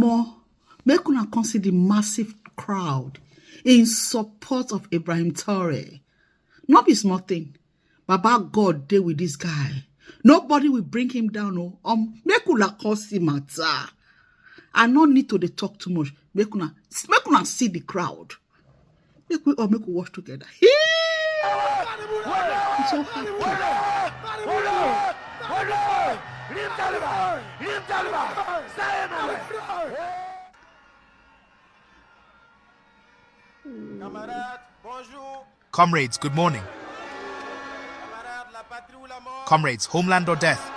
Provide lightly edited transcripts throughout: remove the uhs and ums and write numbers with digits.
Omo, make una come see the massive crowd in support of Ibrahim Traore. Not be small thing. Baba God dey with this guy. Nobody will bring him down. Make una come see matter. I no need to dey talk too much. Make una see the crowd. Make we watch together. I'm so happy. Comrades, good morning. Comrades, homeland or death?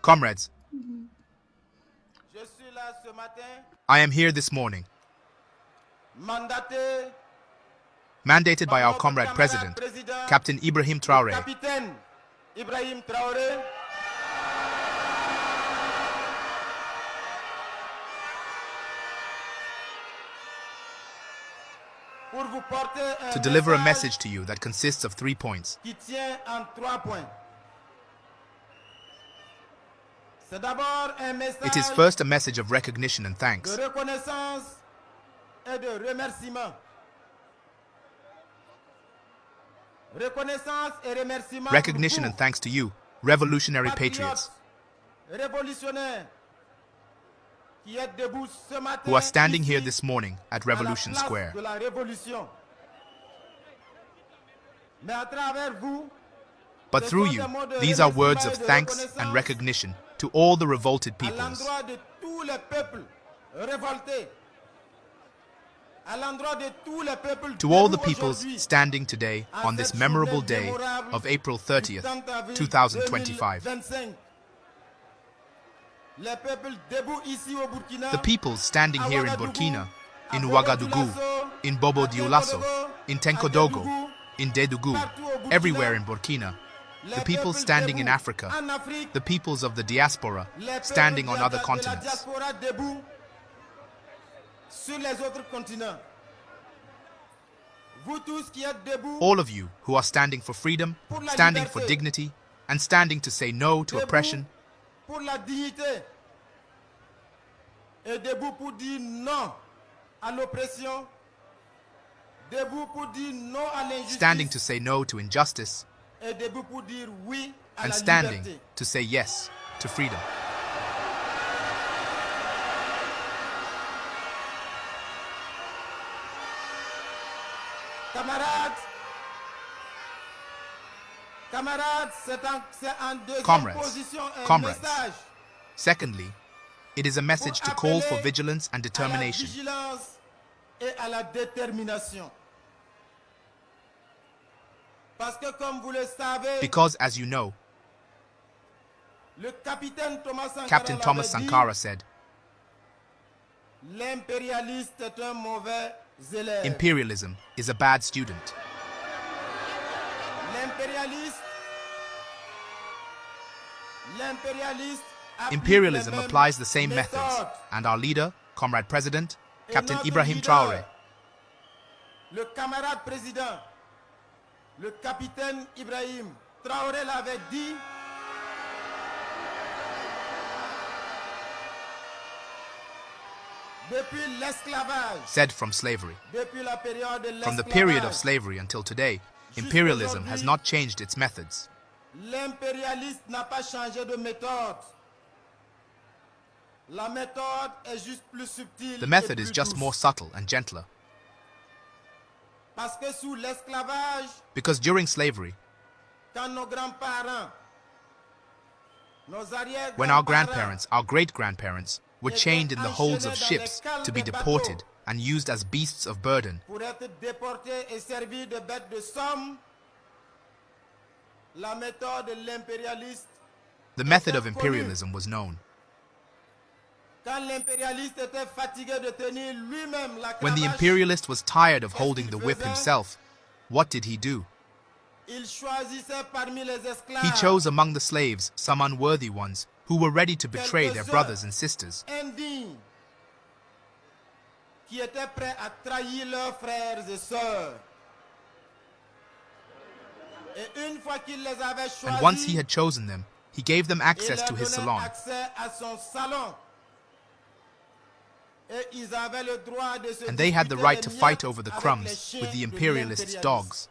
Comrades, I am here this morning, mandated by our comrade President, Captain Ibrahim Traore, to deliver a message to you that consists of 3 points. It is first a message of recognition and thanks. Recognition and thanks to you, revolutionary patriots, who are standing here this morning at Revolution Square. But through you, these are words of thanks and recognition to all the revolted peoples, to all the peoples standing today on this memorable day of April 30th, 2025. The peoples standing here in Burkina, in Ouagadougou, in Bobo Dioulasso, in Tenkodogo, in Dedougou, everywhere in Burkina. The people standing in Africa, the peoples of the diaspora standing on other continents. All of you who are standing for freedom, standing for dignity, and standing to say no to oppression, standing to say no to injustice, and standing to say yes to freedom. Comrades, secondly, it is a message to call for vigilance and determination. Because, as you know, Captain Thomas Sankara said, imperialism is a bad student. Imperialism applies the same methods, and our leader, Comrade President, Captain Ibrahim Traore, le camarade président, le capitaine Ibrahim Traore l'avait dit. Said from slavery. From the period of slavery until today, imperialism has not changed its methods. L'impérialiste n'a pas changé de méthode. La méthode est juste plus subtile. The method is just more subtle and gentler. Parce que sous l'esclavage, because during slavery, quand nos grands-parents, nos arrière-grands-parents, when our grandparents, our great-grandparents, were chained in the holds of ships to be deported and used as beasts of burden, pour être déportés et servis de bêtes de somme, la méthode de l'impérialiste, the method of imperialism was known. Quand l'impérialiste était fatigué de tenir lui-même la When the cravache, imperialist was tired of holding the whip himself, what did he do? il choisissait parmi les esclaves He chose among the slaves some unworthy ones who were ready to betray their brothers and sisters, indignes qui étaient prêts à trahir leurs frères et sœurs. Et une fois qu'il les avait and once he choisis, had chosen them, He gave them et access leur to his donnait salon, accès à son salon. Et ils avaient le droit de se and they had the disputer right les to fight miettes over the avec les crumbs chiens with the de imperialists' l'impérialisme. dogs.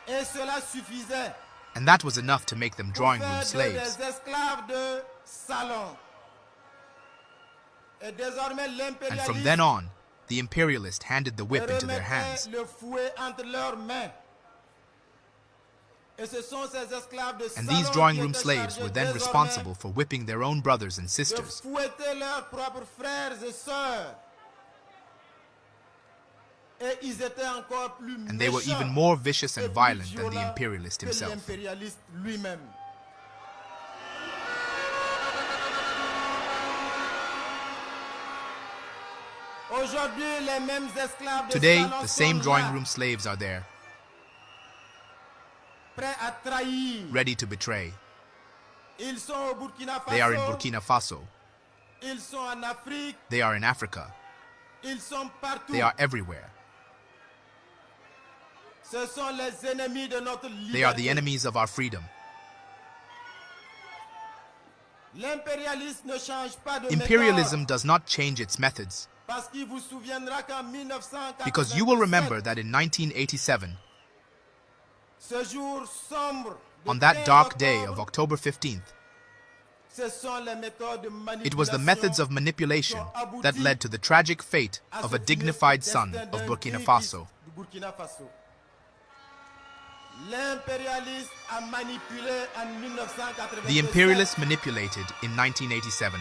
Et cela suffisait And that was enough to make them pour drawing room faire d'eux slaves. des esclaves de salon. Et désormais And from then l'impérialiste on, the imperialist handed the whip into their hands. remettait le fouet entre leurs mains. Et ce sont ces esclaves de And salon these drawing qui room étaient slaves chargés were then désormais responsible for whipping their own brothers and de sisters. fouetter leurs propres frères et sœurs. Et ils étaient encore plus And they were méchants even more vicious et and plus violent than the violents imperialist que himself. l'impérialiste lui-même. Aujourd'hui, les mêmes esclaves de Today, salon the same sont drawing là, room slaves are there, prêts à trahir. ready to betray. Ils sont au Burkina Faso, They are in Burkina Faso. ils sont en Afrique, They are in Africa. ils sont partout. They are everywhere. Ce sont les ennemis de notre They are the liberté. enemies of our freedom. L'impérialisme ne change pas de Imperialism méthode, does not change its methods, parce qu'il vous souviendra qu'en 1987, because you will remember that in 1987, ce jour sombre de on that 15 dark day of octobre, October 15th, ce sont les méthodes de it was the methods of manipulation that led to the tragic fate à of ce a dignified funeste son destin of d'un Burkina digne Faso. fils du Burkina Faso. L'impérialiste a manipulé en 1987. The imperialists manipulated in 1987.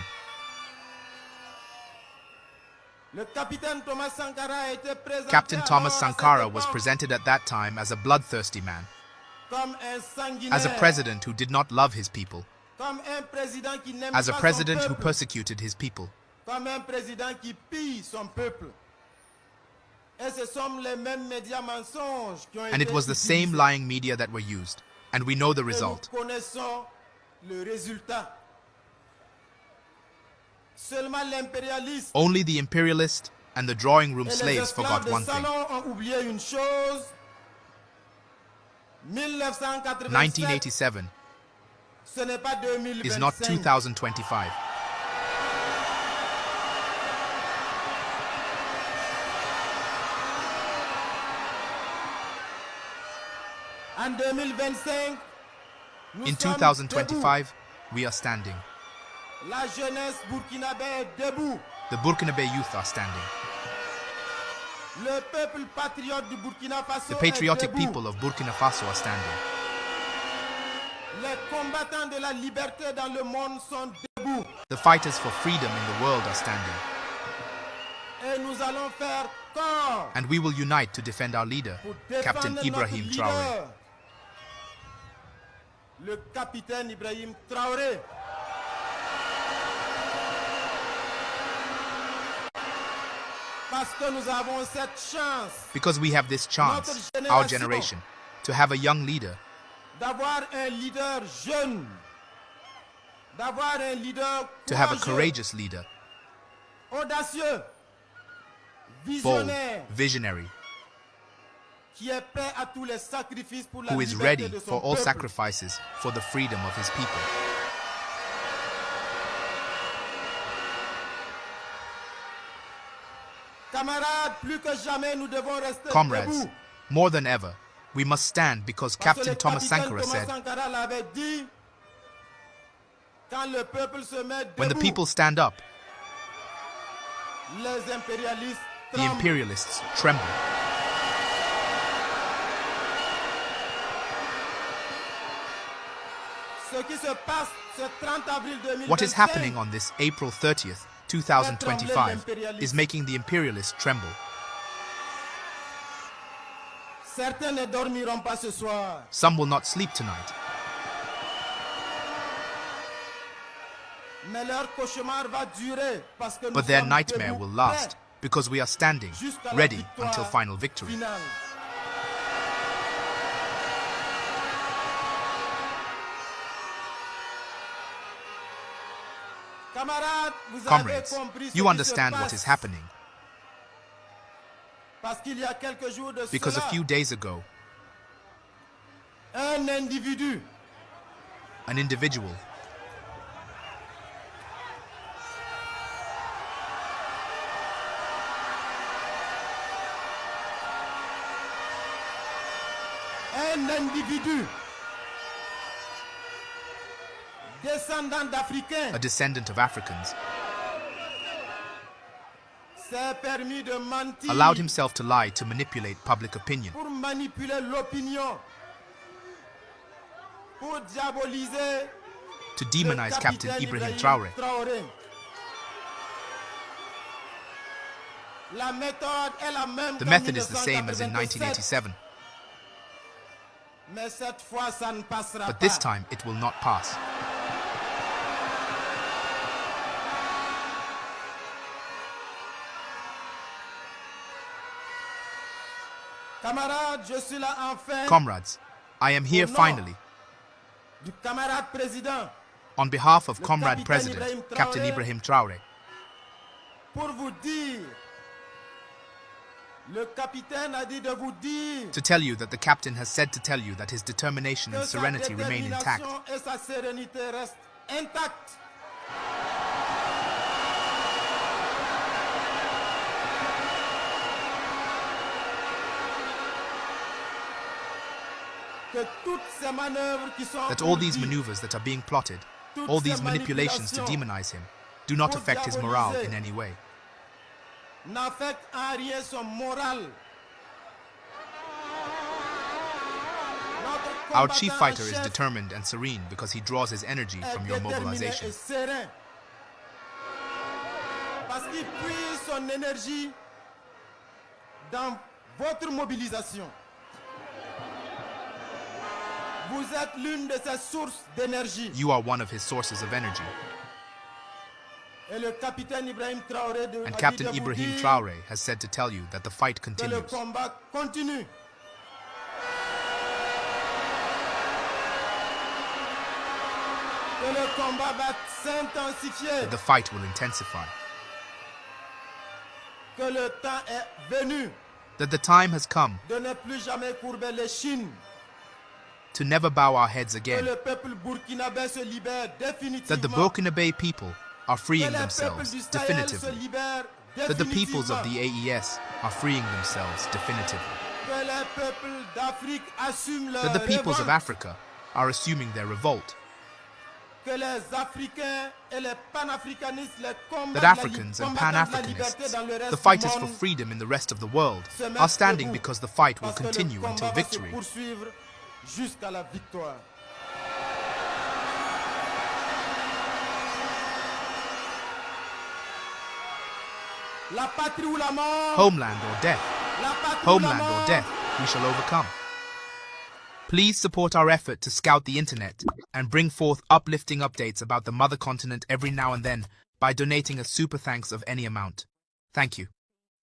Le capitaine Thomas Sankara a été présenté Captain Thomas alors à cette Sankara was époque presented at that time as a bloodthirsty man, comme un sanguinaire, as a president who did not love his people, comme un président qui n'aime as a pas president son who peuple, persecuted his people. comme un président qui pille son peuple. Et ce sont les mêmes médias mensonges qui ont And été it was the same utilisés. lying media that were used. And we know the Et nous result. connaissons le résultat. Seulement l'impérialiste Only the imperialist and the drawing room et les slaves esclaves forgot de one thing. salon ont oublié une chose. 1987, 1987 ce n'est pas 2025. is not 2025. En 2025, nous In sommes 2025, we are standing. debout. La jeunesse burkinabé est debout. The Burkinabe youth are standing. Le peuple patriote du Burkina Faso The patriotic est debout. people of Burkina Faso are standing. Les combattants de la liberté dans le monde sont debout. The fighters for freedom in the world are standing. Et nous allons faire corps And we will unite to defend our leader, pour défendre Captain notre Ibrahim leader, Traore. le capitaine Ibrahim Traoré. Parce que nous avons cette chance Because we have this chance, our generation, to have a young leader, d'avoir un leader jeune, d'avoir un leader to have a courageux, courageous leader, audacieux, bold, visionnaire, visionary, qui est prêt à tous les sacrifices pour la who is liberté ready de son for all peuple. sacrifices for the freedom of his people. Camarades, plus que jamais, nous devons rester Comrades, debout. more than ever, we must stand because Parce que Captain le Thomas capitaine Sankara Thomas said, Sankara l'avait dit, quand le peuple se met when the debout, people stand up, les impérialistes the tremblent. imperialists tremble. Ce qui se passe ce 30 avril 2025, What is happening on this April 30th, 2025 is making the imperialists tremble. certains ne dormiront pas ce soir. Some will not sleep tonight, Mais leur cauchemar va durer parce que nous but their sommes nightmare debout, will last prêts because we are standing, jusqu'à la ready victoire until final victory. finale. Camarades, vous avez Comrades, compris ce you qui understand se what passe. is happening. Parce qu'il y a quelques jours de Because a cela, few days ago, un individu an individual descendant d'Africains a descendant of Africans, s'est permis de mentir allowed himself to lie to manipulate public opinion, pour manipuler l'opinion, pour diaboliser to le demonize Captain Ibrahim Traore. La méthode est la même The qu'en method is the same as in 1987. 1987, Mais cette fois, ça ne passera but pas. this time it will not pass. Camarades, je suis là enfin Comrades, I am here finally du camarade président on behalf of Le Comrade Capitaine President Ibrahim Traore. Captain Ibrahim Traore pour vous dire. Le capitaine a dit de vous dire to tell you that the captain has said to tell you that his determination que and sa serenity remain intact, détermination et sa sérénité restent intactes. Que toutes ces manœuvres qui sont that all these urdies, maneuvers that are being plotted, toutes all ces these manipulations to manipulations demonize him, do not pour affect his morale diaboliser in any way. n'affectent en rien son moral. Notre Our chief combattant fighter en is chef determined and serene because he draws his energy est from your déterminé mobilization, et serein. Parce qu'il puise son énergie dans votre mobilisation. Vous êtes l'une de ses sources d'énergie. You are one of his sources of energy. Et le capitaine Ibrahim Traore And a dit Captain de vous Ibrahim dire Traore has said to tell you that the fight que le continues, combat continue. Que le combat va s'intensifier. that the fight will intensify, Que le temps est venu that the time has come de ne plus jamais courber l'échine. to never bow our heads Que again, le peuple burkinabé se libère définitivement. that the Burkinabe people are Que freeing les peuples themselves du Sahel se definitively, libèrent that the peoples of définitivement. the AES are freeing themselves definitively, Que les peuples d'Afrique assument leur that the peoples of révolte. Africa are assuming their revolt, Que les Africains et les panafricanistes, les that combattants Africans and de la liberté Pan-Africanists, dans le reste the fighters du for monde, freedom in the rest of the world, se mettent are standing debout, because the fight will parce que le continue combat until va se victory, poursuivre jusqu'à la victoire. La patrie ou la mort. homeland or death, La patrie ou la homeland mort. or death, we shall overcome. Please support our effort to scout the internet and bring forth uplifting updates about the mother continent every now and then by donating a super thanks of any amount. Thank you.